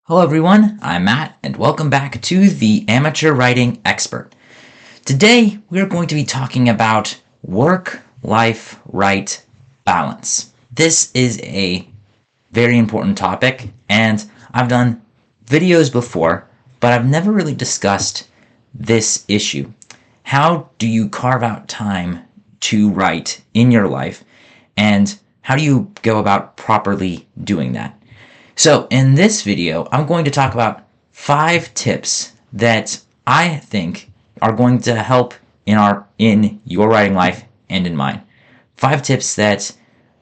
Hello everyone, I'm Matt, and welcome back to the Amateur Writing Expert. Today, we're going to be talking about work-life-right balance. This is a very important topic, and I've done videos before, but I've never really discussed this issue. How do you carve out time to write in your life, and how do you go about properly doing that? So in this video, I'm going to talk about 5 tips that I think are going to help in your writing life and in mine. 5 tips that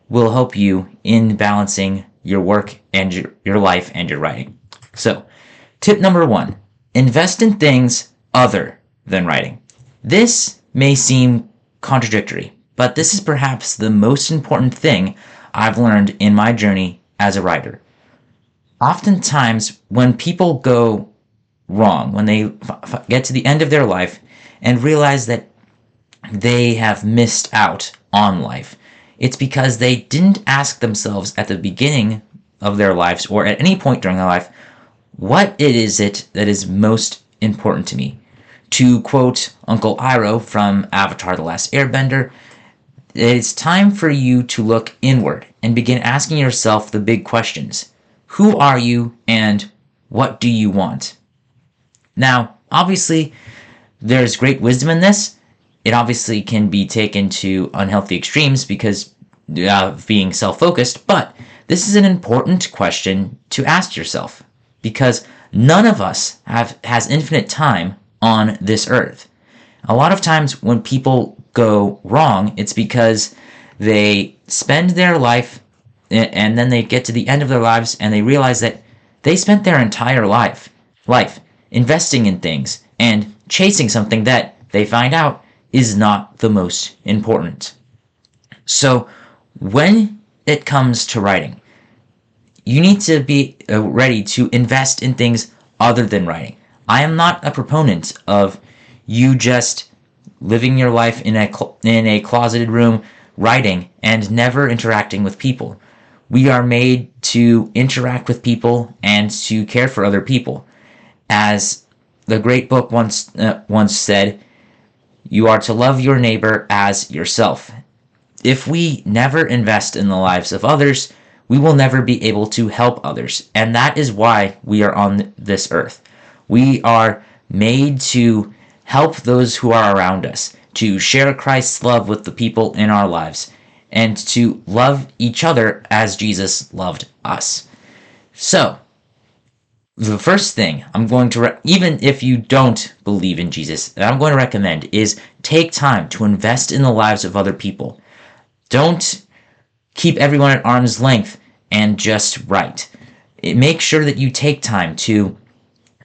will help you in balancing your work and your life and your writing. So, tip number 1, invest in things other than writing. This may seem contradictory, but this is perhaps the most important thing I've learned in my journey as a writer. Oftentimes, when people go wrong, when they get to the end of their life and realize that they have missed out on life, it's because they didn't ask themselves at the beginning of their lives or at any point during their life, what is it that is most important to me? To quote Uncle Iroh from Avatar: The Last Airbender, it's time for you to look inward and begin asking yourself the big questions. Who are you and what do you want? Now, obviously, there's great wisdom in this. It obviously can be taken to unhealthy extremes because of being self-focused, but this is an important question to ask yourself because none of us has infinite time on this earth. A lot of times when people go wrong, it's because they spend their life and then they get to the end of their lives and they realize that they spent their entire life investing in things and chasing something that they find out is not the most important. So when it comes to writing, you need to be ready to invest in things other than writing. I am not a proponent of you just living your life in a closeted room writing and never interacting with people. We are made to interact with people and to care for other people. As the great book once said, you are to love your neighbor as yourself. If we never invest in the lives of others, we will never be able to help others. And that is why we are on this earth. We are made to help those who are around us, to share Christ's love with the people in our lives, and to love each other as Jesus loved us. So, the first thing I'm going to, even if you don't believe in Jesus, that I'm going to recommend is take time to invest in the lives of other people. Don't keep everyone at arm's length and just write. Make sure that you take time to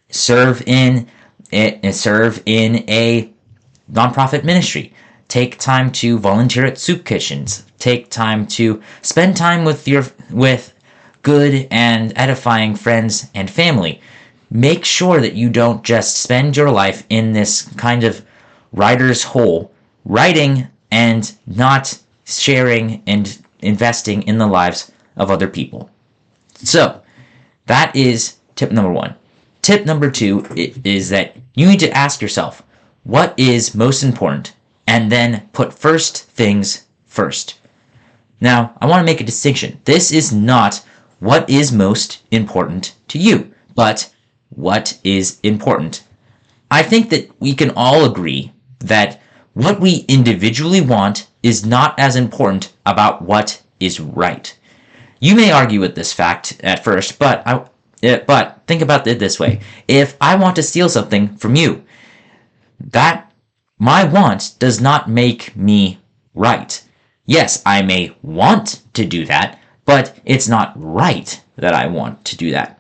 serve in a nonprofit ministry. Take time to volunteer at soup kitchens. Take time to spend time with good and edifying friends and family. Make sure that you don't just spend your life in this kind of writer's hole, writing and not sharing and investing in the lives of other people. So, that is tip number 1. Tip number 2 is that you need to ask yourself, what is most important? And then put first things first. Now, I want to make a distinction. This is not what is most important to you, but what is important. I think that we can all agree that what we individually want is not as important about what is right. You may argue with this fact at first, but think about it this way. If I want to steal something from you, that my want does not make me right. Yes, I may want to do that, but it's not right that I want to do that.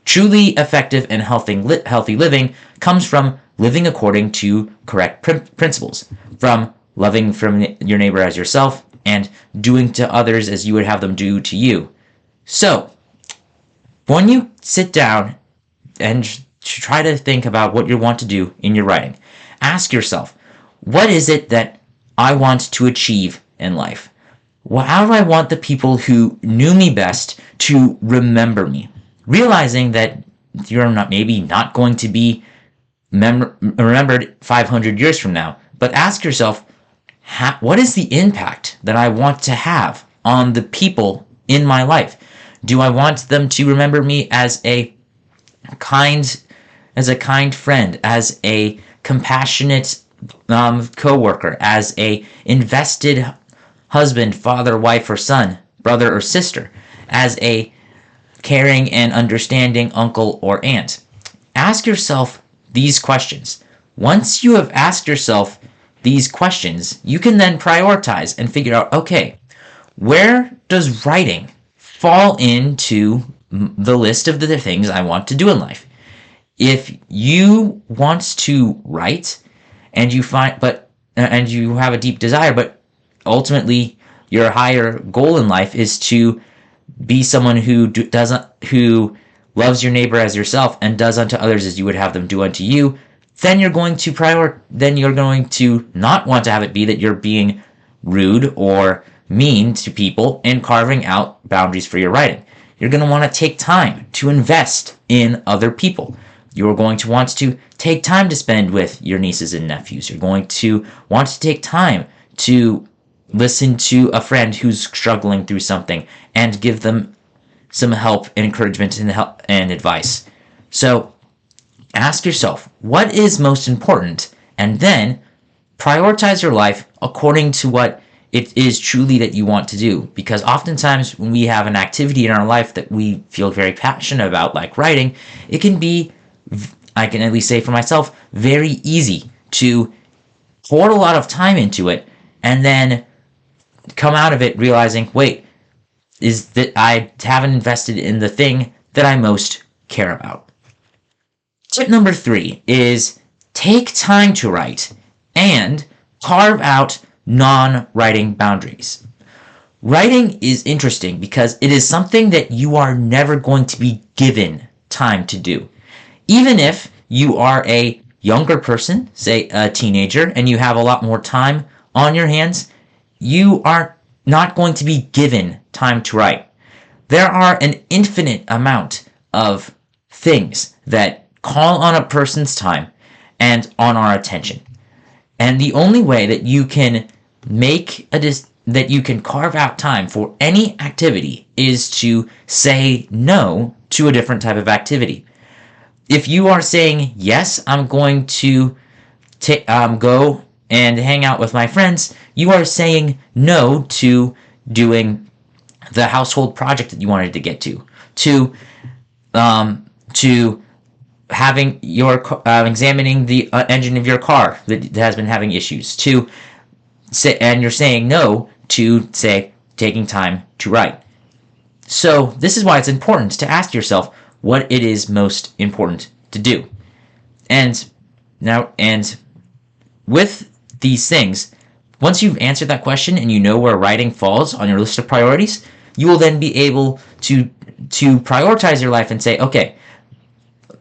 Truly effective and healthy living comes from living according to correct principles, from loving from your neighbor as yourself, and doing to others as you would have them do to you. So, when you sit down and try to think about what you want to do in your writing, ask yourself, what is it that I want to achieve in life? How do I want the people who knew me best to remember me? realizing that you're not going to be remembered 500 years from now. But ask yourself, what is the impact that I want to have on the people in my life? Do I want them to remember me as a kind friend, as a compassionate co-worker, as a invested husband, father, wife, or son, brother or sister, as a caring and understanding uncle or aunt? Ask yourself these questions. Once you have asked yourself these questions, you can then prioritize and figure out, okay, where does writing fall into the list of the things I want to do in life? If you want to write and you have a deep desire, but ultimately your higher goal in life is to be someone who loves your neighbor as yourself and does unto others as you would have them do unto you, then you're going to not want to have it be that you're being rude or mean to people and carving out boundaries for your writing. You're going to want to take time to invest in other people. You're going to want to take time to spend with your nieces and nephews. You're going to want to take time to listen to a friend who's struggling through something and give them some help and encouragement and advice. So ask yourself, what is most important? And then prioritize your life according to what it is truly that you want to do. Because oftentimes when we have an activity in our life that we feel very passionate about, like writing, it can be, I can at least say for myself, very easy to pour a lot of time into it and then come out of it realizing, wait, is that I haven't invested in the thing that I most care about. Tip number 3 is take time to write and carve out non-writing boundaries. Writing is interesting because it is something that you are never going to be given time to do. Even if you are a younger person, say a teenager, and you have a lot more time on your hands, you are not going to be given time to write. There are an infinite amount of things that call on a person's time and on our attention. And the only way that you can that you can carve out time for any activity is to say no to a different type of activity. If you are saying, yes, I'm going to go and hang out with my friends, you are saying no to doing the household project that you wanted to get to having your examining the engine of your car that has been having issues, and you're saying no to, say, taking time to write. So this is why it's important to ask yourself what it is most important to do. And with these things, once you've answered that question and you know where writing falls on your list of priorities, you will then be able to prioritize your life and say, okay,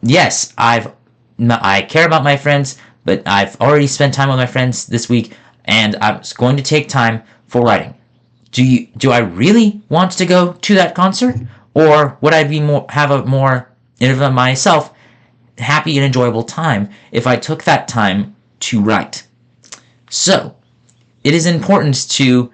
yes, I care about my friends, but I've already spent time with my friends this week, and I'm going to take time for writing. Do I really want to go to that concert, or would I have a more myself happy and enjoyable time if I took that time to write? So it is important to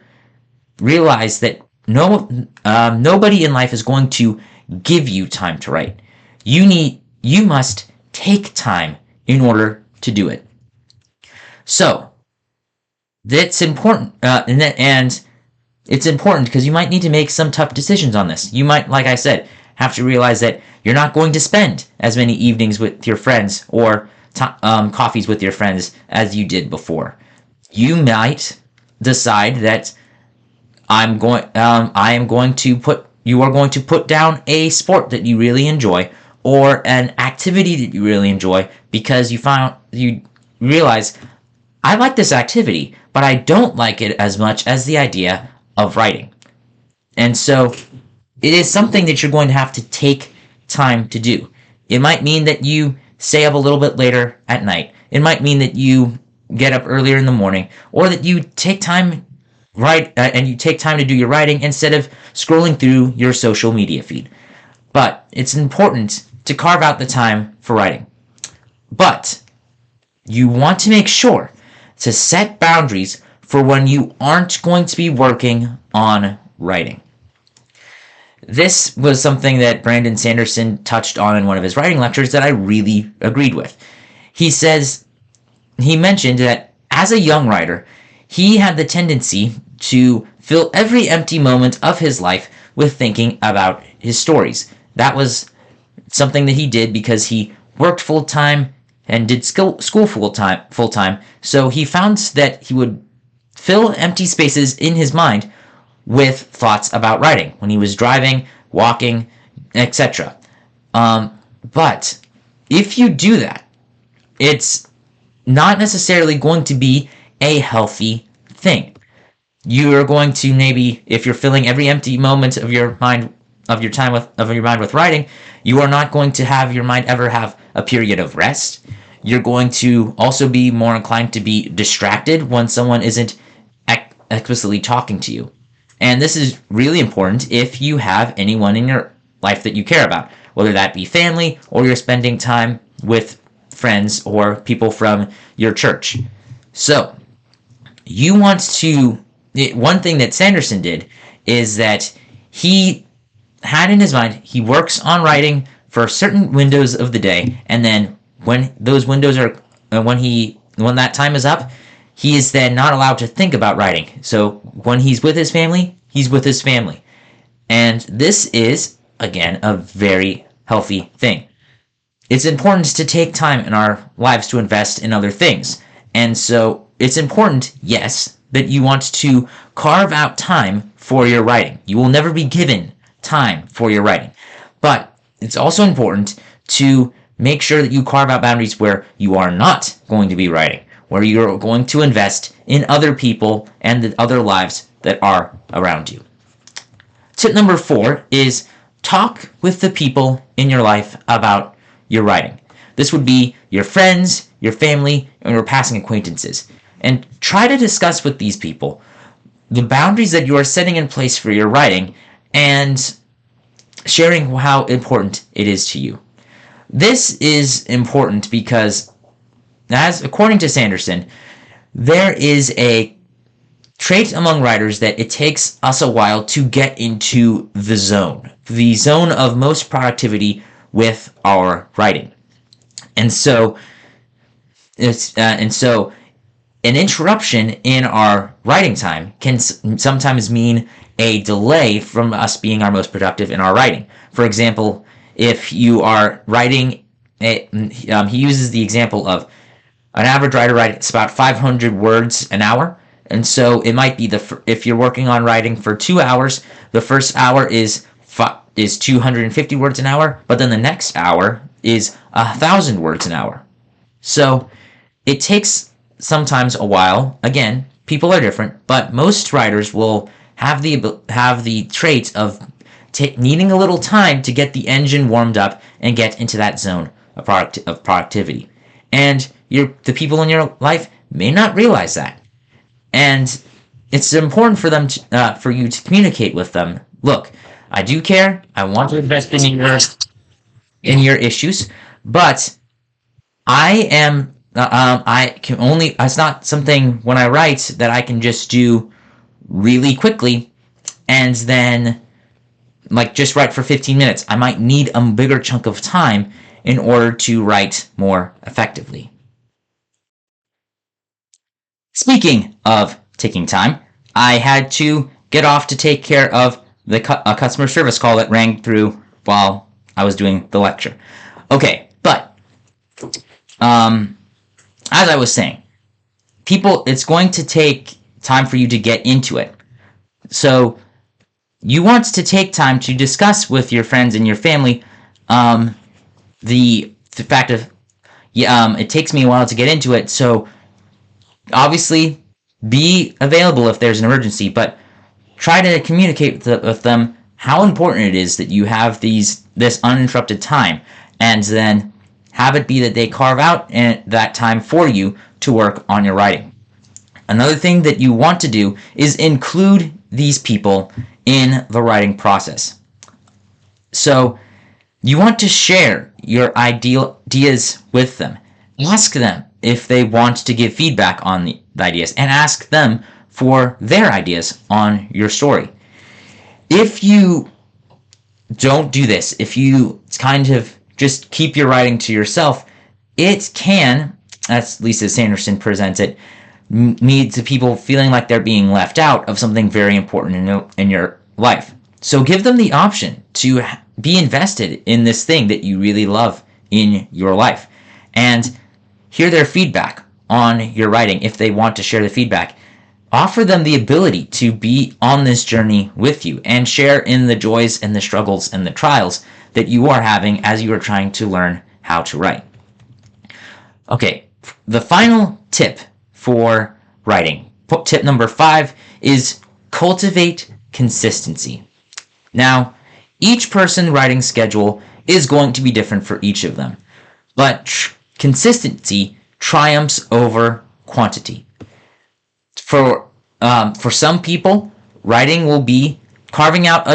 realize that nobody in life is going to give you time to write. You must take time in order to do it. So that's important, and it's important because you might need to make some tough decisions on this. You might, like I said, have to realize that you're not going to spend as many evenings with your friends or coffees with your friends as you did before. You might decide that you are going to put down a sport that you really enjoy or an activity that you really enjoy because you realize, I like this activity, but I don't like it as much as the idea of writing. And so it is something that you're going to have to take time to do. It might mean that you stay up a little bit later at night. It might mean that you get up earlier in the morning, or that you take time and you take time to do your writing instead of scrolling through your social media feed. but it's important to carve out the time for writing. But you want to make sure to set boundaries for when you aren't going to be working on writing. This was something that Brandon Sanderson touched on in one of his writing lectures that I really agreed with. He mentioned that as a young writer, he had the tendency to fill every empty moment of his life with thinking about his stories. That was something that he did because he worked full-time and did school full-time, so he found that he would fill empty spaces in his mind with thoughts about writing when he was driving, walking, etc. But if you do that, it's not necessarily going to be a healthy thing. You are going to maybe, if you're filling every empty moment of your mind with writing, you are not going to have your mind ever have a period of rest. You're going to also be more inclined to be distracted when someone isn't explicitly talking to you. And this is really important if you have anyone in your life that you care about, whether that be family or you're spending time with friends or people from your church. So, one thing that Sanderson did is that he had in his mind, he works on writing for certain windows of the day, and then when those windows are, when that time is up, he is then not allowed to think about writing. So when he's with his family, he's with his family. And this is, again, a very healthy thing. It's important to take time in our lives to invest in other things. And so it's important, yes, that you want to carve out time for your writing. You will never be given time for your writing. But it's also important to make sure that you carve out boundaries where you are not going to be writing, where you're going to invest in other people and the other lives that are around you. Tip number 4 is talk with the people in your life about your writing. This would be your friends, your family, and your passing acquaintances. And try to discuss with these people the boundaries that you are setting in place for your writing and sharing how important it is to you. This is important because, as according to Sanderson, there is a trait among writers that it takes us a while to get into the zone of most productivity with our writing. And so an interruption in our writing time can sometimes mean a delay from us being our most productive in our writing. For example, if you are writing, he uses the example of an average writer writes about 500 words an hour. And so it might be if you're working on writing for 2 hours, the first hour is 250 words an hour, but then the next hour is 1,000 words an hour. So it takes sometimes a while. Again, people are different, but most writers will have the trait of needing a little time to get the engine warmed up and get into that zone of productivity. And the people in your life may not realize that. And it's important for them for you to communicate with them. Look, I do care. I want to invest in your issues, but it's not something when I write that I can just do really quickly and then just write for 15 minutes. I might need a bigger chunk of time in order to write more effectively. Speaking of taking time, I had to get off to take care of a customer service call that rang through while I was doing the lecture. Okay, but as I was saying, it's going to take time for you to get into it. So you want to take time to discuss with your friends and your family the fact of, it takes me a while to get into it, so obviously be available if there's an emergency, but try to communicate with them how important it is that you have this uninterrupted time, and then have it be that they carve out that time for you to work on your writing. Another thing that you want to do is include these people in the writing process. So You want to share your ideas with them. Ask them if they want to give feedback on the ideas, and ask them for their ideas on your story. If you don't do this, if you kind of just keep your writing to yourself, it can, at least as Sanderson presents it, lead to people feeling like they're being left out of something very important in your life. So give them the option to be invested in this thing that you really love in your life, and hear their feedback on your writing if they want to share the feedback. Offer them the ability to be on this journey with you and share in the joys and the struggles and the trials that you are having as you are trying to learn how to write. Okay, the final tip for writing, tip number 5, is cultivate consistency. Now, each person's writing schedule is going to be different for each of them, but consistency triumphs over quantity. For some people, writing will be carving out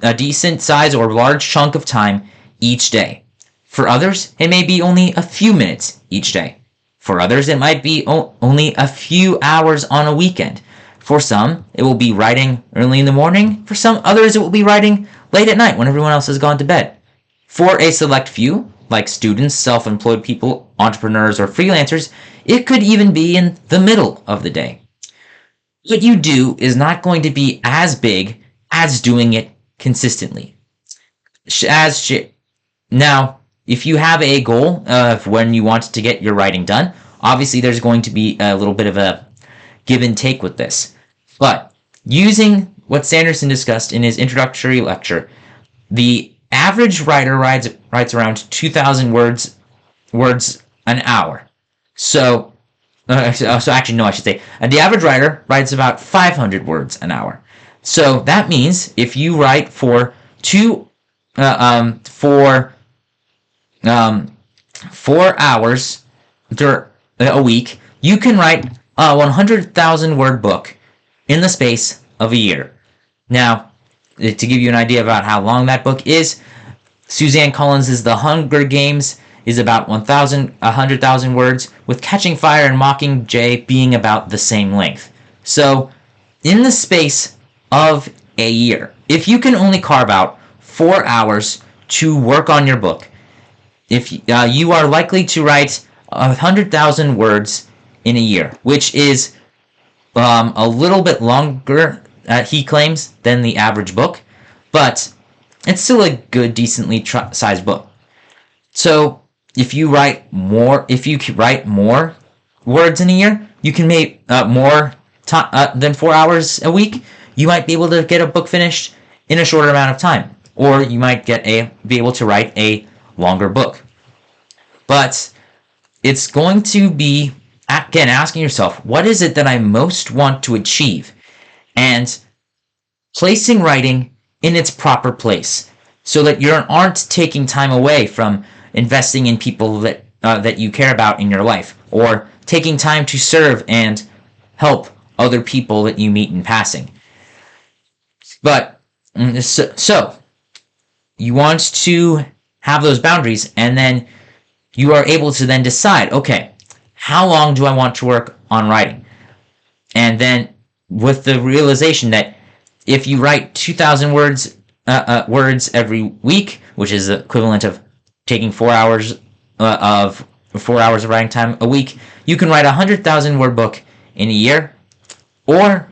a decent size or large chunk of time each day. For others, it may be only a few minutes each day. For others, it might be only a few hours on a weekend. For some, it will be writing early in the morning. For some others, it will be writing late at night when everyone else has gone to bed. For a select few, like students, self-employed people, entrepreneurs, or freelancers, it could even be in the middle of the day. What you do is not going to be as big as doing it consistently. Now, if you have a goal of when you want to get your writing done, obviously there's going to be a little bit of a give and take with this. But using what Sanderson discussed in his introductory lecture, the average writer writes around 2,000 words an hour. So actually, no, I should say, the average writer writes about 500 words an hour. So that means if you write for 4 hours a week, you can write a 100,000 word book in the space of a year. Now, to give you an idea about how long that book is, Suzanne Collins' The Hunger Games is about 100,000 words, with Catching Fire and Mockingjay being about the same length. So, in the space of a year, if you can only carve out 4 hours to work on your book, if you are likely to write 100,000 words in a year, which is a little bit longer, he claims, than the average book, but it's still a good, decently sized book. So if you write more words in a year, you can make more than 4 hours a week. You might be able to get a book finished in a shorter amount of time, or you might be able to write a longer book. But it's going to be, again, asking yourself, what is it that I most want to achieve? And placing writing in its proper place so that you aren't taking time away from investing in people that you care about in your life, or taking time to serve and help other people that you meet in passing. But so you want to have those boundaries, and then you are able to then decide, okay, how long do I want to work on writing? And then with the realization that if you write 2,000 words every week, which is the equivalent of taking 4 hours of writing time a week, you can write a 100,000 word book in a year. Or,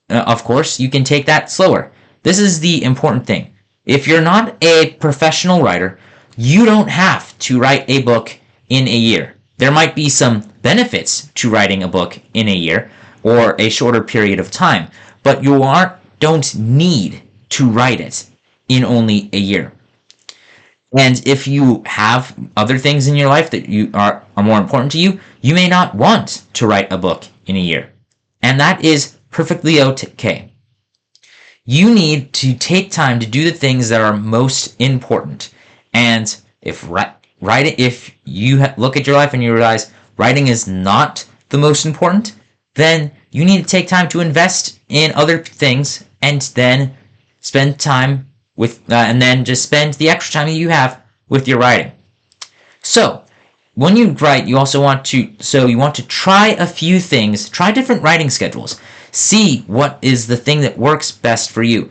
of course, you can take that slower. This is the important thing. If you're not a professional writer, you don't have to write a book in a year. There might be some benefits to writing a book in a year or a shorter period of time, but you don't need to write it in only a year. And if you have other things in your life that are more important to you, you may not want to write a book in a year. And that is perfectly okay. You need to take time to do the things that are most important. And if you look at your life and you realize writing is not the most important, then you need to take time to invest in other things and then spend time and then just spend the extra time you have with your writing. So when you write, you also want to try a few things, try different writing schedules, see what is the thing that works best for you.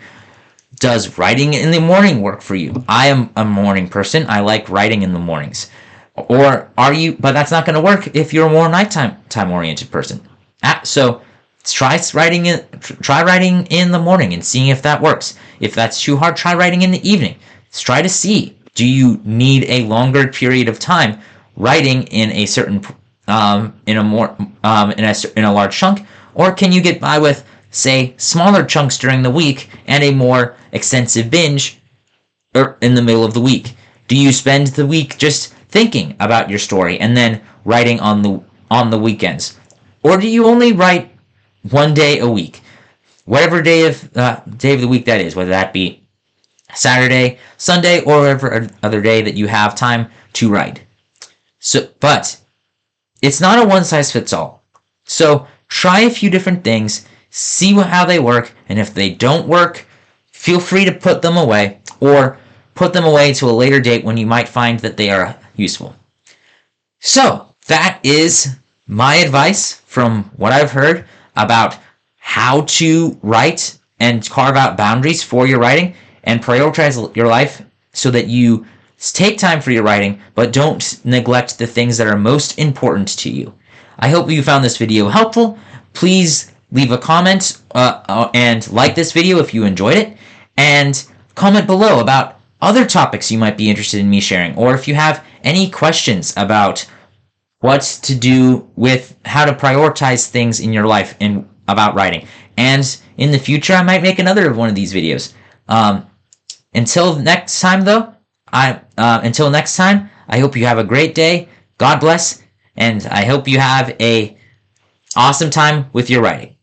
Does writing in the morning work for you? I am a morning person. I like writing in the mornings. Or but that's not going to work if you're a more nighttime oriented person. So try writing in the morning and seeing if that works. If that's too hard, try writing in the evening. Let's try to see, do you need a longer period of time writing in a certain in a large chunk, or can you get by with, say, smaller chunks during the week and a more extensive binge in the middle of the week? Do you spend the week just thinking about your story and then writing on the weekends? Or do you only write one day a week? Whatever day of the week that is, whether that be Saturday, Sunday, or whatever other day that you have time to write. But it's not a one-size-fits-all. So try a few different things, see how they work, and if they don't work, feel free to put them away, or put them away to a later date when you might find that they are useful. So that is my advice from what I've heard about how to write and carve out boundaries for your writing and prioritize your life so that you take time for your writing, but don't neglect the things that are most important to you. I hope you found this video helpful. Please leave a comment and like this video if you enjoyed it, and comment below about other topics you might be interested in me sharing, or if you have any questions about what to do with how to prioritize things in your life and about writing. And in the future, I might make another one of these videos. Until next time, I hope you have a great day. God bless, and I hope you have a awesome time with your writing.